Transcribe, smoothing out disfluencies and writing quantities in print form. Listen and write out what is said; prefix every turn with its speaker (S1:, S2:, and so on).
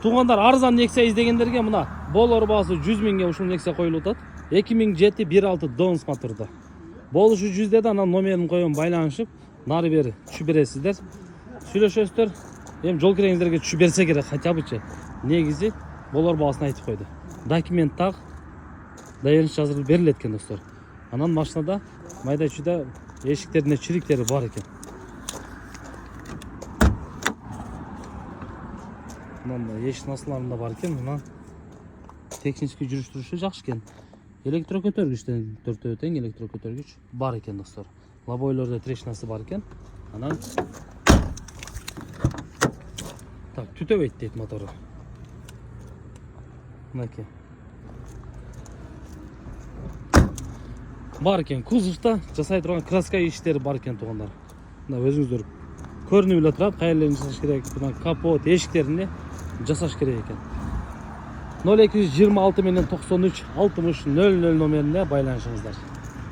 S1: Туғандар арзан Nexia издегендерге мына болор баасы 100 миңге ушул Nexia коюлуп атат. 2007 1.6 Dons моторду. Болушу 100 да анан номерин коём, байланышып, нары бери түшүп бересиздер. Сүйлөшөсүздөр. Эми жол киреңиздерге түшүп берсе керек, хотя бычы. Негизи болор баасын айтып койду. Документ так, доверенность жазылып берилет экен достор. Анан машинада майда чүйдө эшиктеринде чириктери бар экен. Мына эшик насыларында бар экен. Мына технический жүрүш-турушу жакшы экен. Электро көтөргүчтөн төртөө тең электро көтөргүч бар экен достор. Лобойлордо трещинасы бар экен. Анан так түтөбөйт дейт мотору. Мынакей. Бар экен, кузовда жасай турган краска иштери бар экен тугандар. Мына өзүңүздөр көрүнүп эле турат, кайерлерин жасаш керек. Мына капот, эшиктеринде жасаш керек экен. 0226 менен 93 60 00 номерине байланышыңыздар.